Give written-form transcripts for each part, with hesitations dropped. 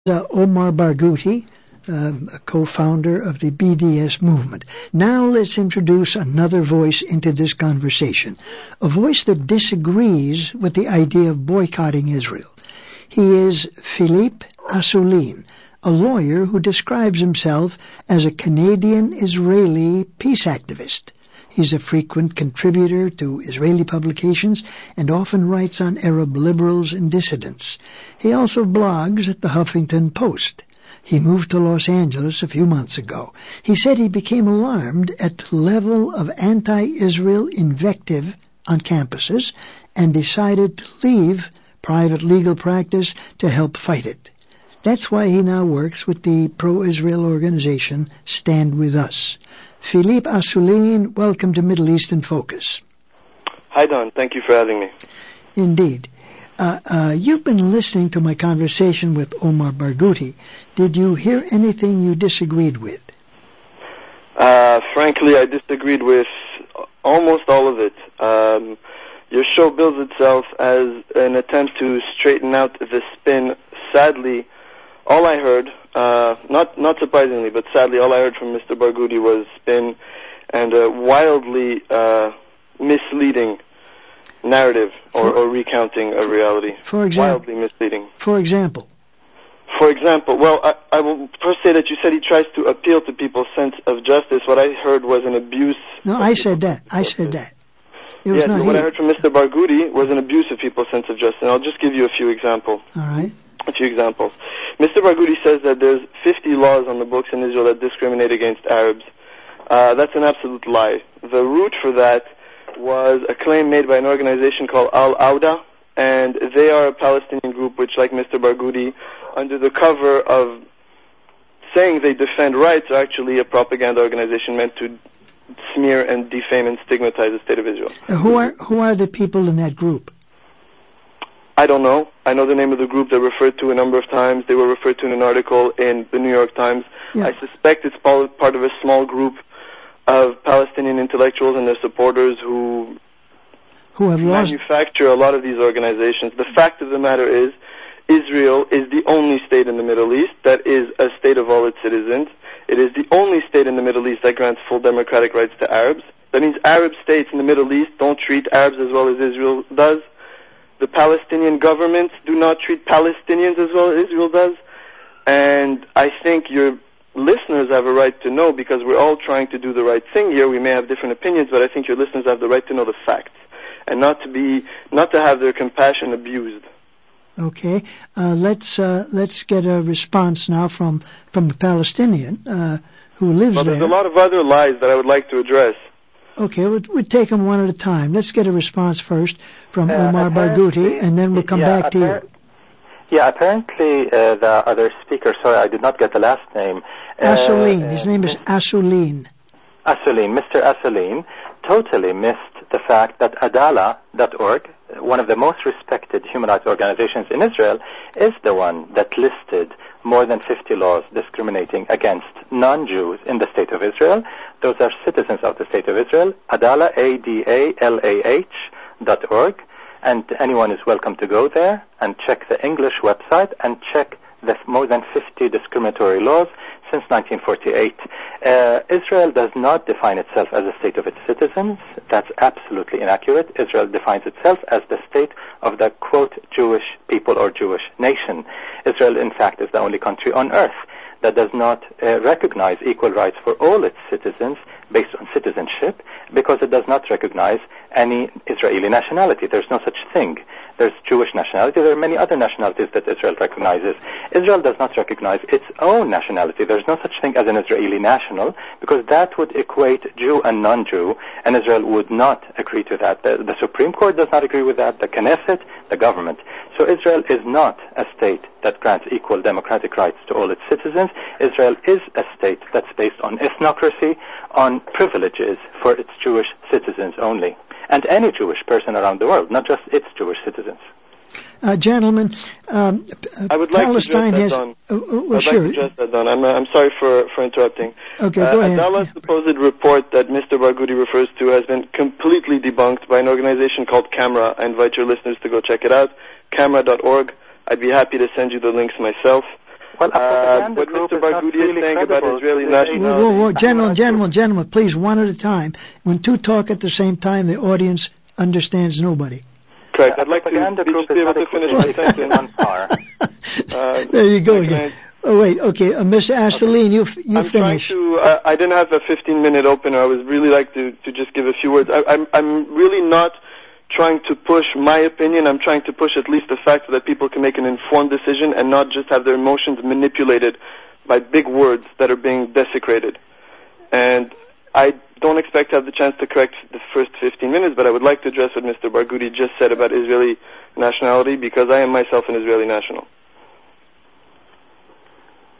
Omar Barghouti, a co-founder of the BDS movement. Now let's introduce another voice into this conversation, a voice that disagrees with the idea of boycotting Israel. He is Philippe Assouline, a lawyer who describes himself as a Canadian-Israeli peace activist. He's a frequent contributor to Israeli publications and often writes on Arab liberals and dissidents. He also blogs at the Huffington Post. He moved to Los Angeles a few months ago. He said he became alarmed at the level of anti-Israel invective on campuses and decided to leave private legal practice to help fight it. That's why he now works with the pro-Israel organization StandWithUs. Philippe Assouline, welcome to Middle East in Focus. Hi, Don. Thank you for having me. Indeed. You've been listening to my conversation with Omar Barghouti. Did you hear anything you disagreed with? Frankly, I disagreed with almost all of it. Your show bills itself as an attempt to straighten out the spin. Sadly, all I heard, not surprisingly, but sadly, all I heard from Mr. Barghouti was spin and a wildly misleading narrative or recounting of reality. For example, wildly misleading. For example, well, I will first say that you said he tries to appeal to people's sense of justice. What I heard was an abuse. No, I said that. It was not what I heard from Mr. Barghouti was an abuse of people's sense of justice. And I'll just give you a few examples. All right. A few examples. Mr. Barghouti says that there's 50 laws on the books in Israel that discriminate against Arabs. That's an absolute lie. The root for that was a claim made by an organization called Al-Awda, and they are a Palestinian group which, like Mr. Barghouti, under the cover of saying they defend rights, are actually a propaganda organization meant to smear and defame and stigmatize the state of Israel. Who are the people in that group? I don't know. I know the name of the group. They're referred to a number of times. They were referred to in an article in the New York Times. Yeah. I suspect it's part of a small group of Palestinian intellectuals and their supporters who have manufacture a lot of these organizations. The fact of the matter is, Israel is the only state in the Middle East that is a state of all its citizens. It is the only state in the Middle East that grants full democratic rights to Arabs. That means Arab states in the Middle East don't treat Arabs as well as Israel does. The Palestinian governments do not treat Palestinians as well as Israel does. And I think your listeners have a right to know, because we're all trying to do the right thing here. We may have different opinions, but I think your listeners have the right to know the facts and not to have their compassion abused. Okay, let's get a response now from a Palestinian who lives there. There's a lot of other lies that I would like to address. Okay, we'll take them one at a time. Let's get a response first from Omar Barghouti, and then we'll come back to you. Yeah, apparently the other speaker, sorry, I did not get the last name. Assouline. His name is Assouline. Assouline. Mr. Assouline totally missed the fact that Adala.org, one of the most respected human rights organizations in Israel, is the one that listed more than 50 laws discriminating against non-Jews in the State of Israel. Those are citizens of the State of Israel. Adalah, ADALAH.org. And anyone is welcome to go there and check the English website and check the more than 50 discriminatory laws since 1948. Israel does not define itself as a state of its citizens. That's absolutely inaccurate. Israel defines itself as the state of the, quote, Jewish people or Jewish nation. Israel, in fact, is the only country on earth that does not recognize equal rights for all its citizens based on citizenship, because it does not recognize any Israeli nationality. There's no such thing. There's Jewish nationality. There are many other nationalities that Israel recognizes. Israel does not recognize its own nationality. There's no such thing as an Israeli national, because that would equate Jew and non-Jew, and Israel would not agree to that. The Supreme Court does not agree with that, the Knesset, the government. So Israel is not a state that grants equal democratic rights to all its citizens. Israel is a state that's based on ethnocracy, on privileges for its Jewish citizens only, and any Jewish person around the world, not just its Jewish citizens. Gentlemen, I would like Palestine to has... I'd sure. like to address that, Don. I'm sorry for interrupting. Okay, go ahead. Adala's supposed report that Mr. Barghouti refers to has been completely debunked by an organization called Camera. I invite your listeners to go check it out, camera.org. I'd be happy to send you the links myself. Well, what Mr. Barghouti is saying about Israeli nationality... Gentlemen, please, one at a time. When two talk at the same time, the audience understands nobody. Correct. I'd like to just be able to finish my sentence. There you go again. Oh, wait, okay. Mr. Assouline, you finish. I didn't have a 15-minute opener. I would really like to just give a few words. I'm really not trying to push my opinion. I'm trying to push at least the fact that people can make an informed decision and not just have their emotions manipulated by big words that are being desecrated. And I don't expect to have the chance to correct the first 15 minutes, but I would like to address what Mr. Barghouti just said about Israeli nationality, because I am myself an Israeli national.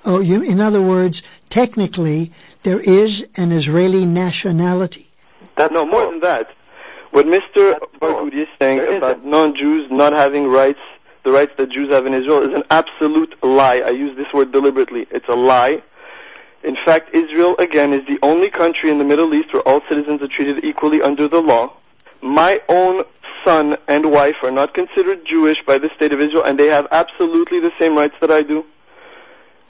Oh, in other words, technically, there is an Israeli nationality? No, more than that. What Mr. Barghouti is saying about non-Jews not having rights, the rights that Jews have in Israel, is an absolute lie. I use this word deliberately. It's a lie. In fact, Israel, again, is the only country in the Middle East where all citizens are treated equally under the law. My own son and wife are not considered Jewish by the State of Israel, and they have absolutely the same rights that I do.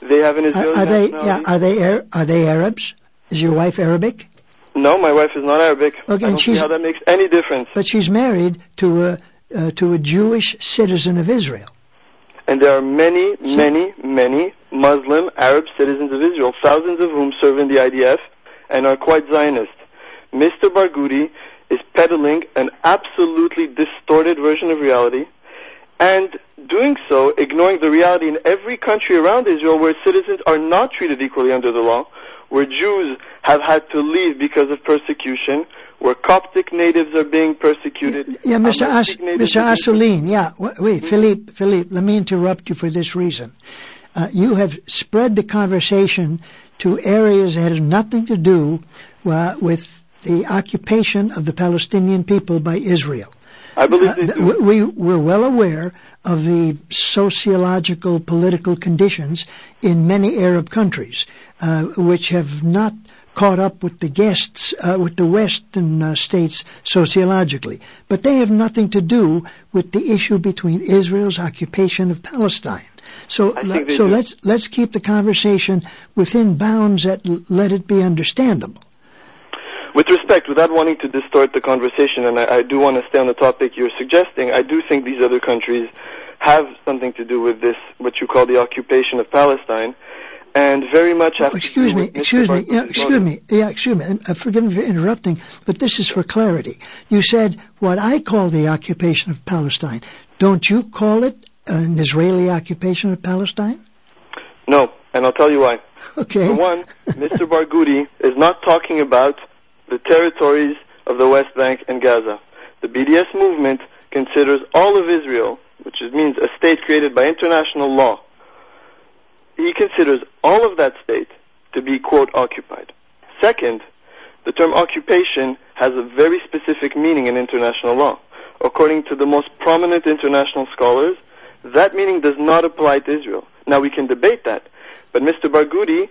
They have an Israeli nationality. Are they Arabs? Is your wife Arabic? No, my wife is not Arabic. Okay, I don't see how that makes any difference. But she's married to a Jewish citizen of Israel. And there are many Muslim Arab citizens of Israel, thousands of whom serve in the IDF and are quite Zionist. Mr. Barghouti is peddling an absolutely distorted version of reality, and doing so, ignoring the reality in every country around Israel where citizens are not treated equally under the law, where Jews have had to leave because of persecution, where Coptic natives are being persecuted. Yeah, Mr. Assouline, wait, Philippe, let me interrupt you for this reason. You have spread the conversation to areas that have nothing to do with the occupation of the Palestinian people by Israel. I believe they do. We're well aware of the sociological, political conditions in many Arab countries, which have not caught up with the guests, with the Western states sociologically. But they have nothing to do with the issue between Israel's occupation of Palestine. So let's keep the conversation within bounds that let it be understandable. With respect, without wanting to distort the conversation, and I do want to stay on the topic you're suggesting, I do think these other countries have something to do with this, what you call the occupation of Palestine, and very much have Excuse me. Forgive me for interrupting, but this is for clarity. You said what I call the occupation of Palestine. Don't you call it an Israeli occupation of Palestine? No, and I'll tell you why. Okay. For one, Mr. Barghouti is not talking about the territories of the West Bank and Gaza. The BDS movement considers all of Israel, which means a state created by international law. He considers all of that state to be, quote, occupied. Second, the term occupation has a very specific meaning in international law. According to the most prominent international scholars, that meaning does not apply to Israel. Now, we can debate that, but Mr. Barghouti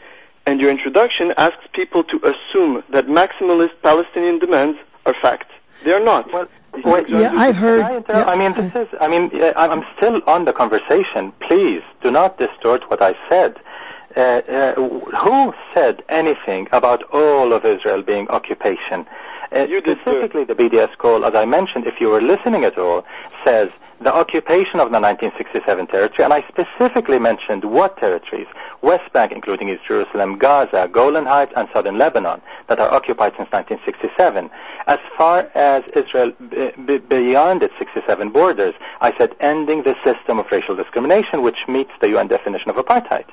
and your introduction asks people to assume that maximalist Palestinian demands are fact. They are not. Well, I've heard. I'm still on the conversation. Please do not distort what I said. Who said anything about all of Israel being occupation? Specifically, the BDS call, as I mentioned, if you were listening at all, says the occupation of the 1967 territory, and I specifically mentioned what territories: West Bank, including East Jerusalem, Gaza, Golan Heights, and southern Lebanon, that are occupied since 1967. As far as Israel beyond its 67 borders, I said ending the system of racial discrimination, which meets the UN definition of apartheid.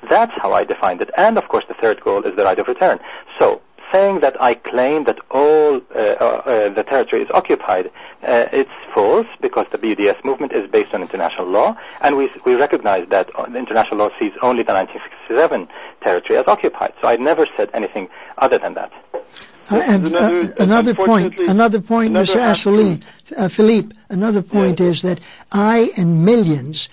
That's how I defined it. And, of course, the third goal is the right of return. So, saying that I claim that all the territory is occupied, it's false, because the BDS movement is based on international law, and we recognize that international law sees only the 1967 territory as occupied. So I never said anything other than that. Another point, Mr. Assouline, Philippe, another point is that I and millions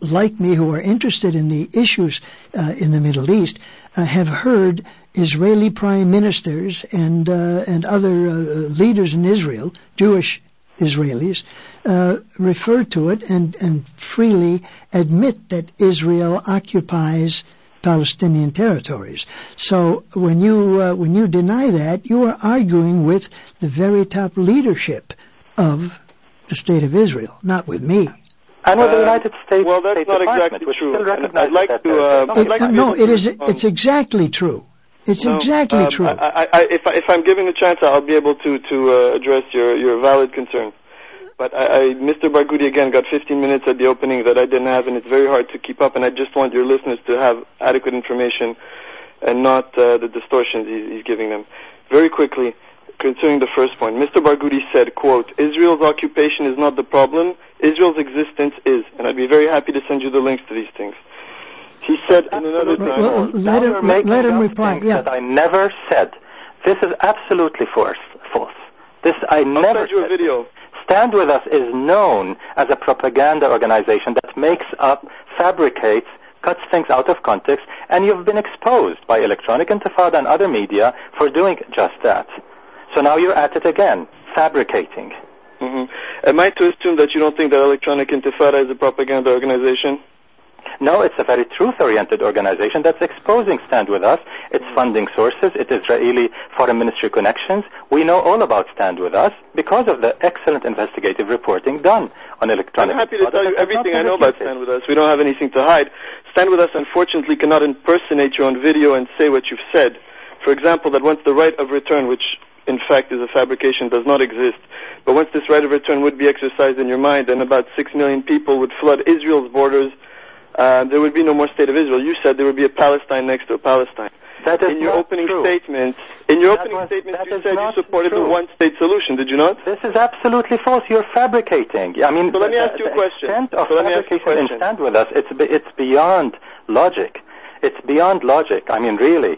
like me who are interested in the issues in the Middle East have heard Israeli prime ministers and other leaders in Israel, Jewish Israelis, refer to it and freely admit that Israel occupies Palestinian territories. So when you deny that, you are arguing with the very top leadership of the State of Israel, not with me. And with the United States. Well, that's State not Department, exactly which true. still recognizes It's exactly true. It's exactly true. If I'm given the chance, I'll be able to address your valid concern. But Mr. Barghouti again got 15 minutes at the opening that I didn't have, and it's very hard to keep up. And I just want your listeners to have adequate information and not the distortions he's giving them. Very quickly, concerning the first point, Mr. Barghouti said, quote, "Israel's occupation is not the problem. Israel's existence is." And I'd be very happy to send you the links to these things. He said in another time... Well, let him reply. Yeah. That I never said. This is absolutely false. This I never I'll send you a said. video. Stand With Us is known as a propaganda organization that makes up, fabricates, cuts things out of context, and you've been exposed by Electronic Intifada and other media for doing just that. So now you're at it again, fabricating. Mm-hmm. Am I to assume that you don't think that Electronic Intifada is a propaganda organization? No, it's a very truth-oriented organization that's exposing Stand With Us, its funding sources, its Israeli Foreign Ministry connections. We know all about Stand With Us because of the excellent investigative reporting done on Electronic Intifada. I'm happy to tell you everything I know about Stand With Us. We don't have anything to hide. Stand With Us, unfortunately, cannot impersonate you on video and say what you've said. For example, that once the right of return, which in fact is a fabrication, does not exist, but once this right of return would be exercised in your mind and about 6 million people would flood Israel's borders, there would be no more State of Israel. You said there would be a Palestine next to a Palestine. That is in your not opening true. statements, you said you supported the one-state solution. Did you not? This is absolutely false. You're fabricating. I mean, so let me ask you a question. The extent of fabrication in Stand With Us, it's beyond logic. It's beyond logic. I mean, really.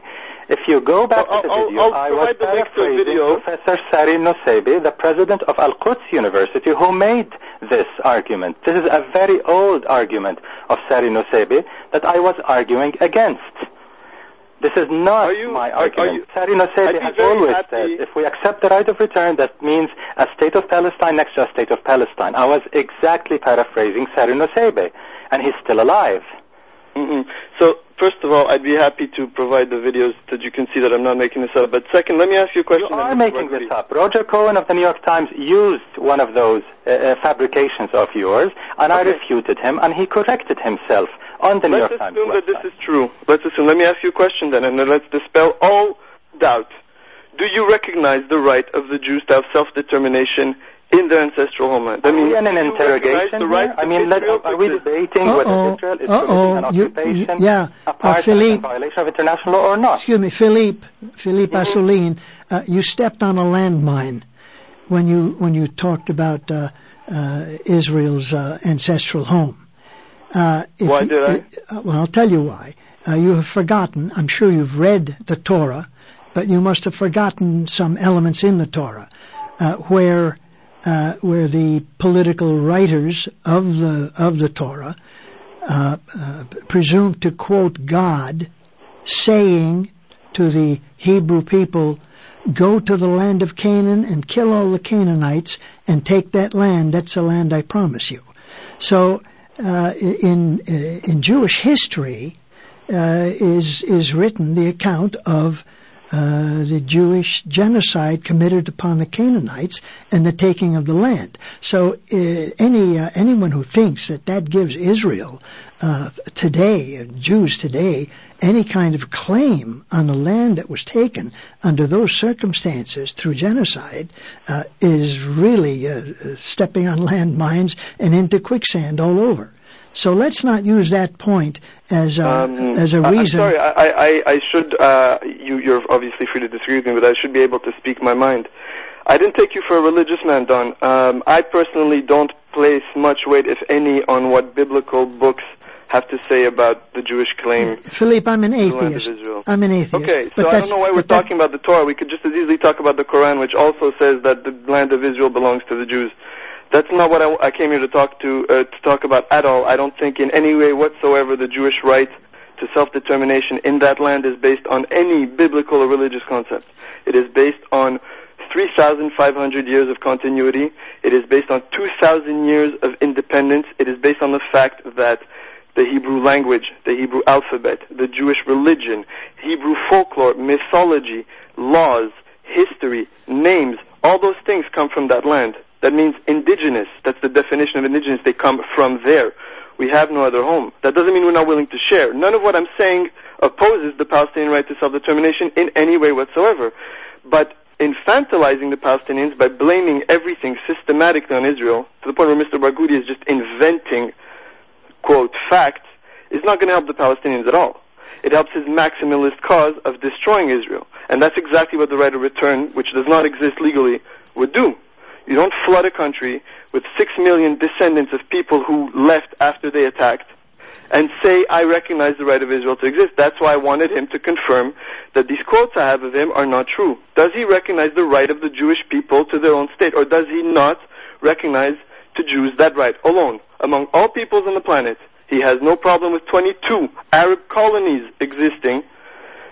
If you go back to the video, I was paraphrasing Professor Sari Nossebi, the president of Al-Quds University, who made this argument. This is a very old argument of Sari Nossebi that I was arguing against. This is not my argument. Sari Nossebi has always said, if we accept the right of return, that means a state of Palestine next to a state of Palestine. I was exactly paraphrasing Sari Nossebi, and he's still alive. Mm-hmm. So, first of all, I'd be happy to provide the videos that you can see that I'm not making this up. But second, let me ask you a question. You are making this up. Roger Cohen of the New York Times used one of those fabrications of yours, and I refuted him, and he corrected himself on the New York Times website. Let's assume that this is true. Let's assume. Let me ask you a question then, and then let's dispel all doubt. Do you recognize the right of the Jews to have self-determination in their ancestral homeland? Are we in an interrogation here? I mean, are we debating whether Israel is an occupation, Philippe, violation of international law or not? Excuse me, Philippe Assouline, you stepped on a landmine when you talked about Israel's ancestral home. Why did I? Well, I'll tell you why. You have forgotten, I'm sure you've read the Torah, but you must have forgotten some elements in the Torah where the political writers of the Torah presume to quote God saying to the Hebrew people, "Go to the land of Canaan and kill all the Canaanites and take that land. That's the land I promise you." So in Jewish history is written the account of the Jewish genocide committed upon the Canaanites and the taking of the land. So anyone who thinks that gives Israel today, Jews today, any kind of claim on the land that was taken under those circumstances through genocide is really stepping on landmines and into quicksand all over. So let's not use that point as a reason. I'm sorry, I should. You're obviously free to disagree with me, but I should be able to speak my mind. I didn't take you for a religious man, Don. I personally don't place much weight, if any, on what biblical books have to say about the Jewish claim. Philippe, I'm an atheist. I'm an atheist. Okay, so I don't know why we're talking about the Torah. We could just as easily talk about the Quran, which also says that the land of Israel belongs to the Jews. That's not what I came here to talk about at all. I don't think in any way whatsoever the Jewish right to self-determination in that land is based on any biblical or religious concept. It is based on 3,500 years of continuity. It is based on 2,000 years of independence. It is based on the fact that the Hebrew language, the Hebrew alphabet, the Jewish religion, Hebrew folklore, mythology, laws, history, names, all those things come from that land. That means indigenous. That's the definition of indigenous. They come from there. We have no other home. That doesn't mean we're not willing to share. None of what I'm saying opposes the Palestinian right to self-determination in any way whatsoever. But infantilizing the Palestinians by blaming everything systematically on Israel, to the point where Mr. Barghouti is just inventing, quote, facts, is not going to help the Palestinians at all. It helps his maximalist cause of destroying Israel. And that's exactly what the right of return, which does not exist legally, would do. You don't flood a country with 6 million descendants of people who left after they attacked and say, I recognize the right of Israel to exist. That's why I wanted him to confirm that these quotes I have of him are not true. Does he recognize the right of the Jewish people to their own state, or does he not recognize to Jews that right alone? Among all peoples on the planet, he has no problem with 22 Arab colonies existing.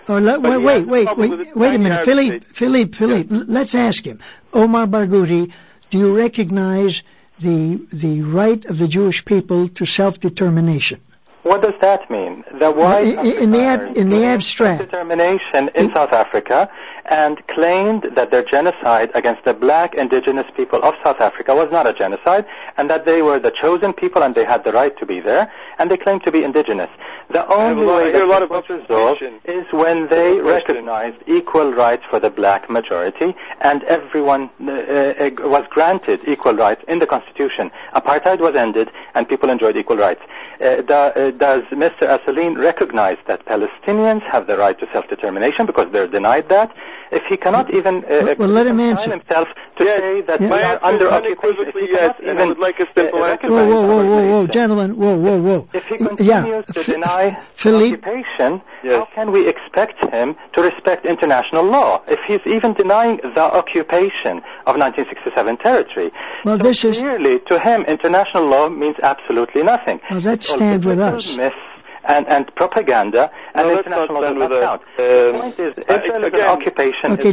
Oh, wait a minute. Philippe, let's ask him. Omar Barghouti, do you recognize the right of the Jewish people to self-determination? What does that mean? The white in the abstract self-determination in South Africa, and claimed that their genocide against the black indigenous people of South Africa was not a genocide, and that they were the chosen people and they had the right to be there, and they claimed to be indigenous. The only way that this was resolved is when they recognized equal rights for the black majority, and everyone was granted equal rights in the Constitution. Apartheid was ended, and people enjoyed equal rights. Does Mr. Assouline recognize that Palestinians have the right to self-determination because they're denied that? If he cannot even let him answer himself to say that we are under occupation, yes, and I would like a simple answer. Whoa, gentlemen, whoa. If he continues to deny occupation, how can we expect him to respect international law if he's even denying the occupation of 1967 territory? Well, so clearly, to him, international law means absolutely nothing. Well, let's stand with us. And propaganda and international law does not count. The point is, Israel is an occupation. Okay,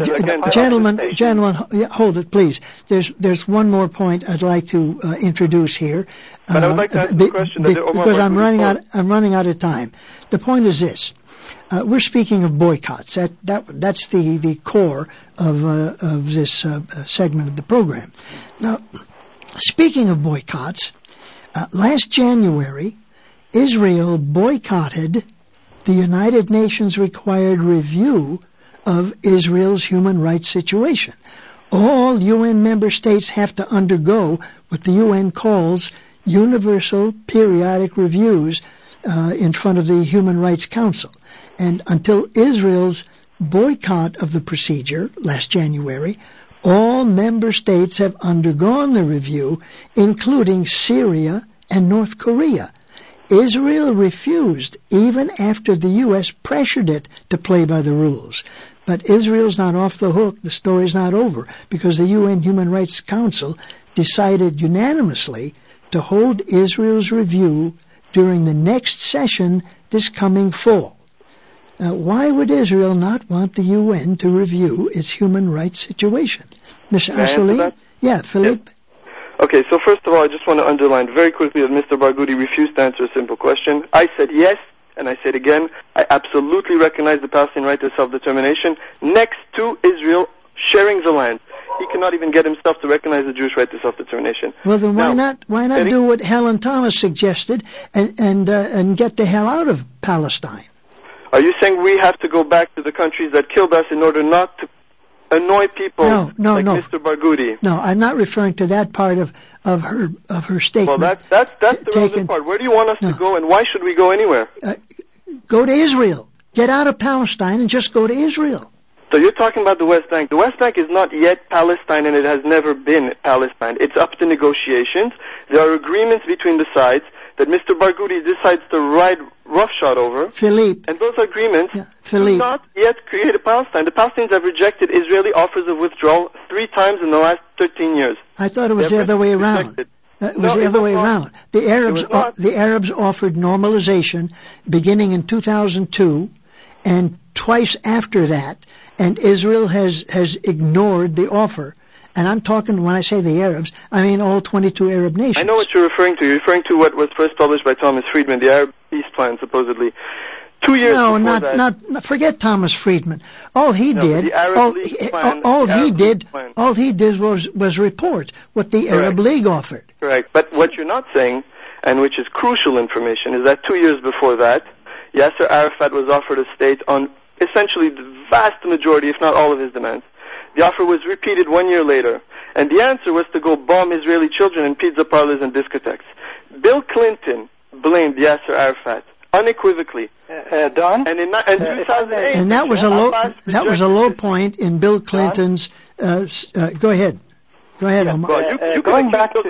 gentlemen, hold it, please. There's one more point I'd like to introduce here. But I would like to ask the question because I'm running out of time. The point is this: we're speaking of boycotts. That's the core of this segment of the program. Now, speaking of boycotts, last January, Israel boycotted the United Nations required review of Israel's human rights situation. All UN member states have to undergo what the UN calls universal periodic reviews in front of the Human Rights Council. And until Israel's boycott of the procedure last January, all member states have undergone the review, including Syria and North Korea. Israel refused, even after the U.S. pressured it to play by the rules. But Israel's not off the hook. The story's not over, because the UN Human Rights Council decided unanimously to hold Israel's review during the next session this coming fall. Now, why would Israel not want the UN to review its human rights situation? Mr. Assouline? Yeah, Philippe? Yes. Okay, so first of all, I just want to underline very quickly that Mr. Barghouti refused to answer a simple question. I said yes, and I say it again, I absolutely recognize the Palestinian right to self-determination next to Israel sharing the land. He cannot even get himself to recognize the Jewish right to self-determination. Well, then why not do what Helen Thomas suggested and get the hell out of Palestine? Are you saying we have to go back to the countries that killed us in order not to annoy people like Mr. Barghouti? No, I'm not referring to that part of her statement. Well, that's the relevant part. Where do you want us to go, and why should we go anywhere? Go to Israel. Get out of Palestine and just go to Israel. So you're talking about the West Bank. The West Bank is not yet Palestine, and it has never been Palestine. It's up to negotiations. There are agreements between the sides that Mr. Barghouti decides to ride roughshod over. Philippe. And those agreements do not yet create a Palestine. The Palestinians have rejected Israeli offers of withdrawal 3 times in the last 13 years. I thought it was the other way around. It was the other way around. The Arabs offered normalization beginning in 2002 and twice after that, and Israel has ignored the offer. And I'm talking, when I say the Arabs, I mean all 22 Arab nations. I know what you're referring to. You're referring to what was first published by Thomas Friedman, the Arab Peace Plan, supposedly. 2 years before that. not forget Thomas Friedman. All he did was report what the Arab League offered. Correct. But what you're not saying, and which is crucial information, is that 2 years before that, Yasser Arafat was offered a state on essentially the vast majority, if not all of his demands. The offer was repeated 1 year later, and the answer was to go bomb Israeli children in pizza parlors and discotheques. Bill Clinton blamed Yasser Arafat unequivocally. Don? And in 2008, and that was a low point in Bill Clinton's. Go ahead, Omar. Well, going back to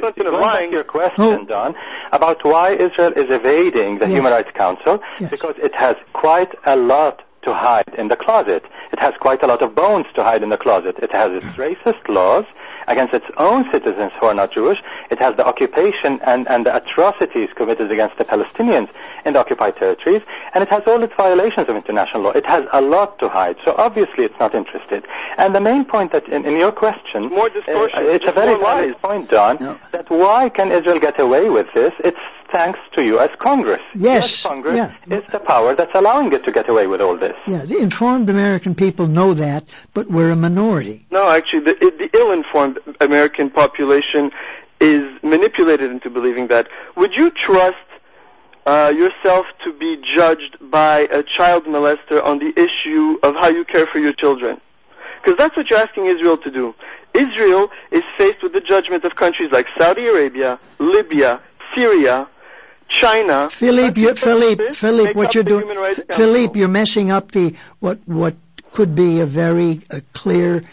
your question, Don, about why Israel is evading the Human Rights Council, because it has quite a lot to hide in the closet. It has quite a lot of bones to hide in the closet. It has its racist laws against its own citizens who are not Jewish. It has the occupation and the atrocities committed against the Palestinians in the occupied territories. And it has all its violations of international law. It has a lot to hide. So obviously it's not interested. And the main point that in your question, more distortion. It's a very valid point, Don, that why can Israel get away with this? It's thanks to U.S. Congress. Yes. U.S. Congress is the power that's allowing it to get away with all this. Yeah, the informed American people know that, but we're a minority. No, actually, the ill-informed American population is manipulated into believing that. Would you trust yourself to be judged by a child molester on the issue of how you care for your children? Because that's what you're asking Israel to do. Israel is faced with the judgment of countries like Saudi Arabia, Libya, Syria, China. Philippe, what you're doing, Philippe, you're messing up the what could be a very clear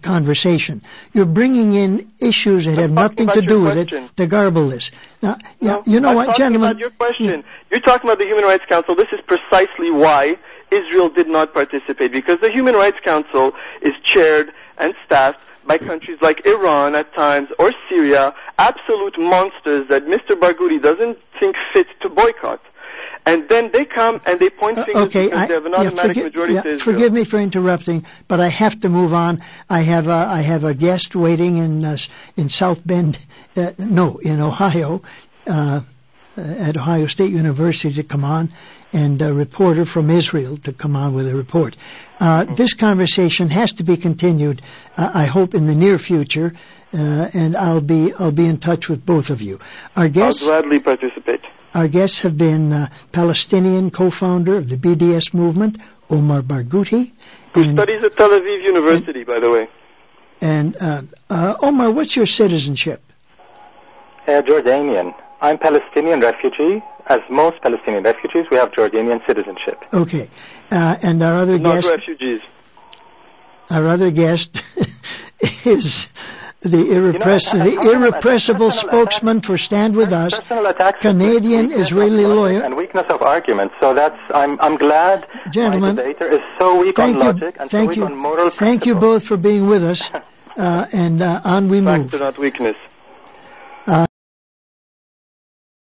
conversation. You're bringing in issues that have nothing to do with it to garble this. Now, you know what, gentlemen? About your question. You're talking about the Human Rights Council. This is precisely why Israel did not participate, because the Human Rights Council is chaired and staffed by countries like Iran at times or Syria, absolute monsters that Mr. Barghouti doesn't think fit to boycott. And then they come and they point fingers because they have an automatic majority to Israel. Forgive me for interrupting, but I have to move on. I have a guest waiting in South Bend, in Ohio, at Ohio State University to come on, and a reporter from Israel to come on with a report. This conversation has to be continued, I hope, in the near future, and I'll be in touch with both of you. I'll gladly participate. Our guests have been Palestinian co-founder of the BDS movement, Omar Barghouti. Who studies at Tel Aviv University, by the way. And Omar, what's your citizenship? Jordanian. I'm Palestinian refugee. As most Palestinian refugees, we have Jordanian citizenship. Okay. And our other guest... Not refugees. Our other guest is the irrepressible spokesman for Stand With Us, Canadian Israeli lawyer, and weakness of argument. So I'm glad, gentlemen, my debater is so weak on logic and so weak on moral principles. Thank you both for being with us, and on we move. Facts are not weakness.